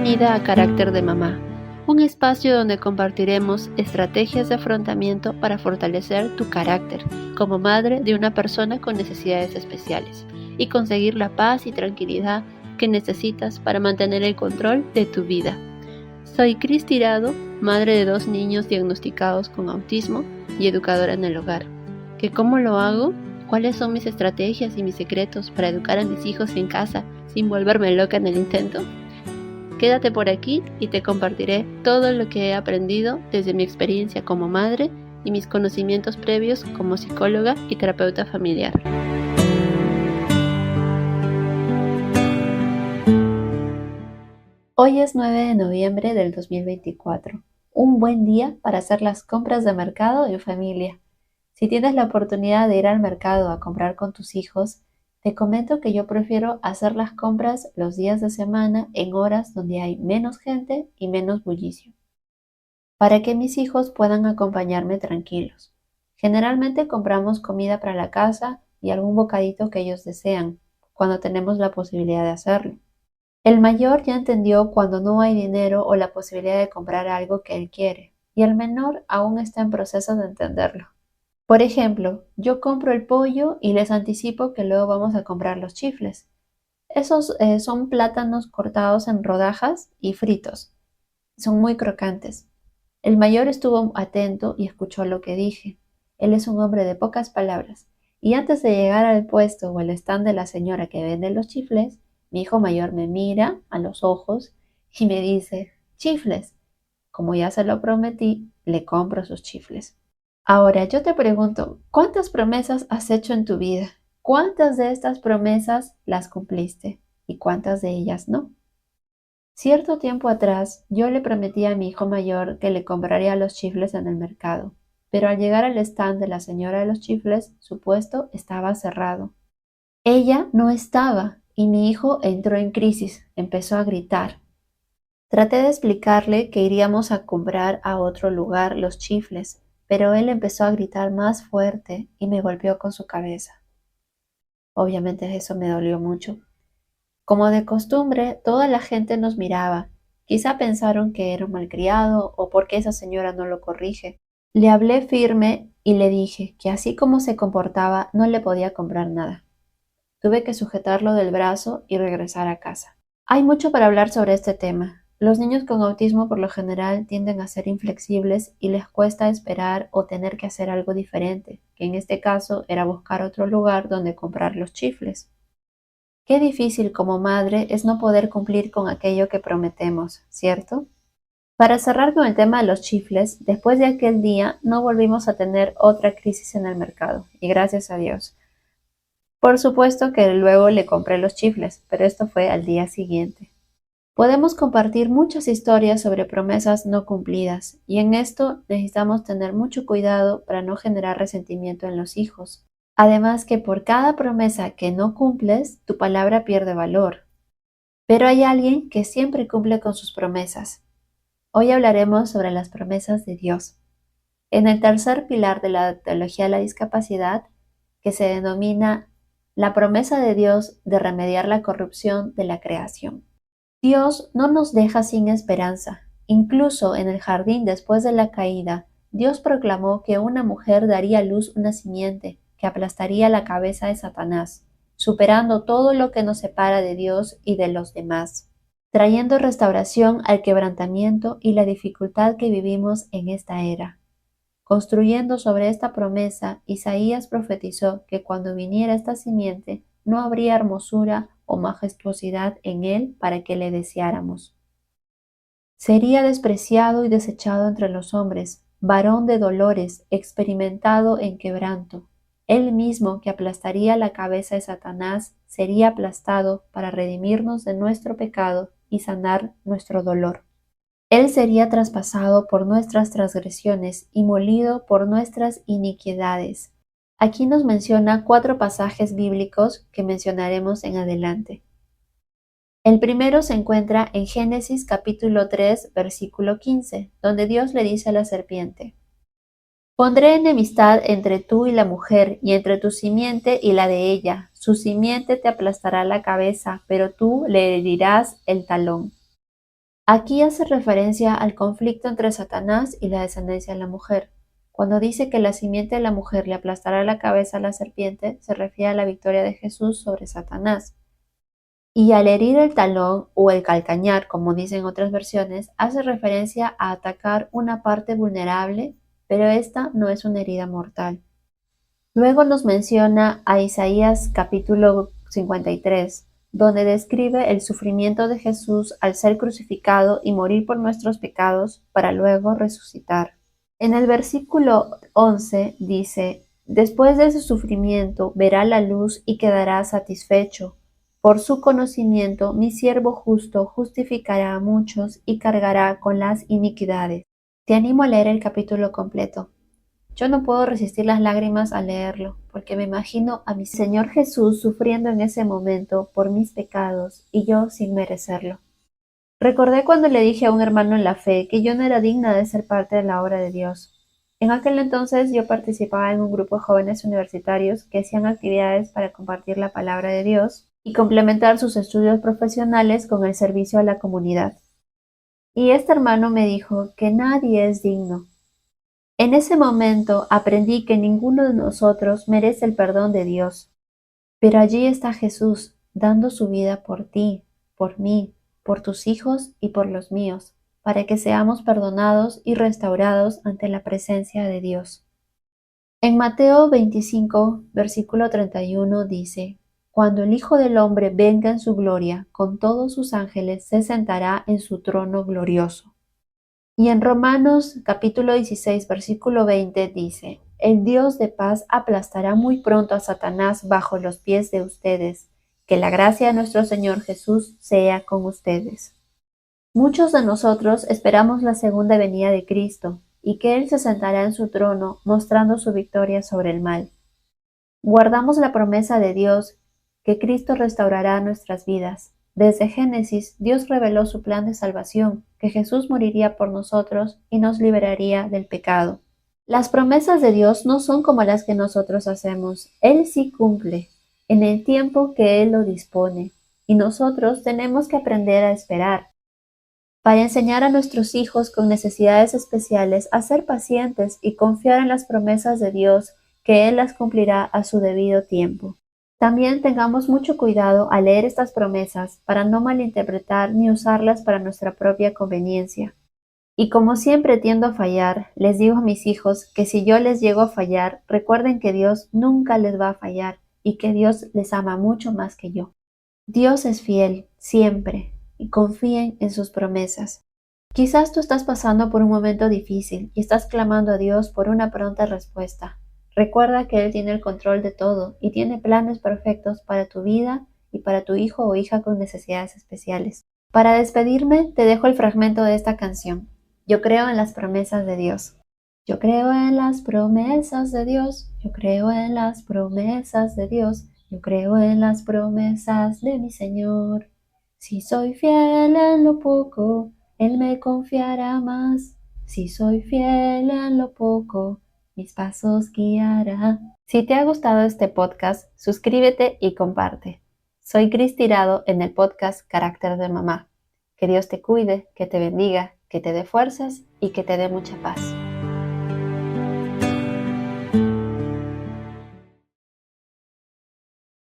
Bienvenida a Carácter de Mamá, un espacio donde compartiremos estrategias de afrontamiento para fortalecer tu carácter como madre de una persona con necesidades especiales y conseguir la paz y tranquilidad que necesitas para mantener el control de tu vida. Soy Cris Tirado, madre de 2 niños diagnosticados con autismo y educadora en el hogar. ¿Cómo lo hago? ¿Cuáles son mis estrategias y mis secretos para educar a mis hijos en casa sin volverme loca en el intento? Quédate por aquí y te compartiré todo lo que he aprendido desde mi experiencia como madre y mis conocimientos previos como psicóloga y terapeuta familiar. Hoy es 9 de noviembre del 2024, un buen día para hacer las compras de mercado en familia. Si tienes la oportunidad de ir al mercado a comprar con tus hijos, te comento que yo prefiero hacer las compras los días de semana en horas donde hay menos gente y menos bullicio, para que mis hijos puedan acompañarme tranquilos. Generalmente compramos comida para la casa y algún bocadito que ellos desean, cuando tenemos la posibilidad de hacerlo. El mayor ya entendió cuando no hay dinero o la posibilidad de comprar algo que él quiere, y el menor aún está en proceso de entenderlo. Por ejemplo, yo compro el pollo y les anticipo que luego vamos a comprar los chifles. Esos son plátanos cortados en rodajas y fritos. Son muy crocantes. El mayor estuvo atento y escuchó lo que dije. Él es un hombre de pocas palabras. Y antes de llegar al puesto o el stand de la señora que vende los chifles, mi hijo mayor me mira a los ojos y me dice, chifles. Como ya se lo prometí, le compro sus chifles. Ahora yo te pregunto, ¿cuántas promesas has hecho en tu vida? ¿Cuántas de estas promesas las cumpliste? ¿Y cuántas de ellas no? Cierto tiempo atrás, yo le prometí a mi hijo mayor que le compraría los chifles en el mercado, pero al llegar al stand de la señora de los chifles, su puesto estaba cerrado. Ella no estaba y mi hijo entró en crisis, empezó a gritar. Traté de explicarle que iríamos a comprar a otro lugar los chifles, pero él empezó a gritar más fuerte y me golpeó con su cabeza. Obviamente eso me dolió mucho. Como de costumbre, toda la gente nos miraba. Quizá pensaron que era un malcriado o porque esa señora no lo corrige. Le hablé firme y le dije que así como se comportaba no le podía comprar nada. Tuve que sujetarlo del brazo y regresar a casa. Hay mucho para hablar sobre este tema. Los niños con autismo por lo general tienden a ser inflexibles y les cuesta esperar o tener que hacer algo diferente, que en este caso era buscar otro lugar donde comprar los chifles. Qué difícil como madre es no poder cumplir con aquello que prometemos, ¿cierto? Para cerrar con el tema de los chifles, después de aquel día no volvimos a tener otra crisis en el mercado, y gracias a Dios. Por supuesto que luego le compré los chifles, pero esto fue al día siguiente. Podemos compartir muchas historias sobre promesas no cumplidas, y en esto necesitamos tener mucho cuidado para no generar resentimiento en los hijos. Además que por cada promesa que no cumples, tu palabra pierde valor. Pero hay alguien que siempre cumple con sus promesas. Hoy hablaremos sobre las promesas de Dios. En el tercer pilar de la teología de la discapacidad, que se denomina la promesa de Dios de remediar la corrupción de la creación. Dios no nos deja sin esperanza. Incluso en el jardín después de la caída, Dios proclamó que una mujer daría a luz una simiente que aplastaría la cabeza de Satanás, superando todo lo que nos separa de Dios y de los demás, trayendo restauración al quebrantamiento y la dificultad que vivimos en esta era. Construyendo sobre esta promesa, Isaías profetizó que cuando viniera esta simiente, no habría hermosura o majestuosidad en él para que le deseáramos. Sería despreciado y desechado entre los hombres, varón de dolores, experimentado en quebranto. Él mismo que aplastaría la cabeza de Satanás sería aplastado para redimirnos de nuestro pecado y sanar nuestro dolor. Él sería traspasado por nuestras transgresiones y molido por nuestras iniquidades. Aquí nos menciona 4 pasajes bíblicos que mencionaremos en adelante. El primero se encuentra en Génesis capítulo 3, versículo 15, donde Dios le dice a la serpiente: Pondré enemistad entre tú y la mujer, y entre tu simiente y la de ella. Su simiente te aplastará la cabeza, pero tú le herirás el talón. Aquí hace referencia al conflicto entre Satanás y la descendencia de la mujer. Cuando dice que la simiente de la mujer le aplastará la cabeza a la serpiente, se refiere a la victoria de Jesús sobre Satanás. Y al herir el talón o el calcañar, como dicen otras versiones, hace referencia a atacar una parte vulnerable, pero esta no es una herida mortal. Luego nos menciona a Isaías capítulo 53, donde describe el sufrimiento de Jesús al ser crucificado y morir por nuestros pecados para luego resucitar. En el versículo 11 dice: Después de su sufrimiento verá la luz y quedará satisfecho. Por su conocimiento mi siervo justo justificará a muchos y cargará con las iniquidades. Te animo a leer el capítulo completo. Yo no puedo resistir las lágrimas al leerlo, porque me imagino a mi Señor Jesús sufriendo en ese momento por mis pecados y yo sin merecerlo. Recordé cuando le dije a un hermano en la fe que yo no era digna de ser parte de la obra de Dios. En aquel entonces yo participaba en un grupo de jóvenes universitarios que hacían actividades para compartir la palabra de Dios y complementar sus estudios profesionales con el servicio a la comunidad. Y este hermano me dijo que nadie es digno. En ese momento aprendí que ninguno de nosotros merece el perdón de Dios, pero allí está Jesús dando su vida por ti, por mí, por tus hijos y por los míos, para que seamos perdonados y restaurados ante la presencia de Dios. En Mateo 25, versículo 31 dice: Cuando el Hijo del Hombre venga en su gloria, con todos sus ángeles se sentará en su trono glorioso. Y en Romanos capítulo 16, versículo 20 dice: El Dios de paz aplastará muy pronto a Satanás bajo los pies de ustedes. Que la gracia de nuestro Señor Jesús sea con ustedes. Muchos de nosotros esperamos la segunda venida de Cristo y que Él se sentará en su trono mostrando su victoria sobre el mal. Guardamos la promesa de Dios que Cristo restaurará nuestras vidas. Desde Génesis, Dios reveló su plan de salvación, que Jesús moriría por nosotros y nos liberaría del pecado. Las promesas de Dios no son como las que nosotros hacemos. Él sí cumple, en el tiempo que Él lo dispone, y nosotros tenemos que aprender a esperar, para enseñar a nuestros hijos con necesidades especiales a ser pacientes y confiar en las promesas de Dios, que Él las cumplirá a su debido tiempo. También tengamos mucho cuidado al leer estas promesas para no malinterpretar ni usarlas para nuestra propia conveniencia. Y como siempre tiendo a fallar, les digo a mis hijos que si yo les llego a fallar, recuerden que Dios nunca les va a fallar y que Dios les ama mucho más que yo. Dios es fiel, siempre, y confíen en sus promesas. Quizás tú estás pasando por un momento difícil y estás clamando a Dios por una pronta respuesta. Recuerda que Él tiene el control de todo y tiene planes perfectos para tu vida y para tu hijo o hija con necesidades especiales. Para despedirme, te dejo el fragmento de esta canción. Yo creo en las promesas de Dios. Yo creo en las promesas de Dios. Yo creo en las promesas de Dios. Yo creo en las promesas de mi Señor. Si soy fiel en lo poco, Él me confiará más. Si soy fiel en lo poco, mis pasos guiará. Si te ha gustado este podcast, suscríbete y comparte. Soy Cris Tirado en el podcast Carácter de Mamá. Que Dios te cuide, que te bendiga, que te dé fuerzas y que te dé mucha paz.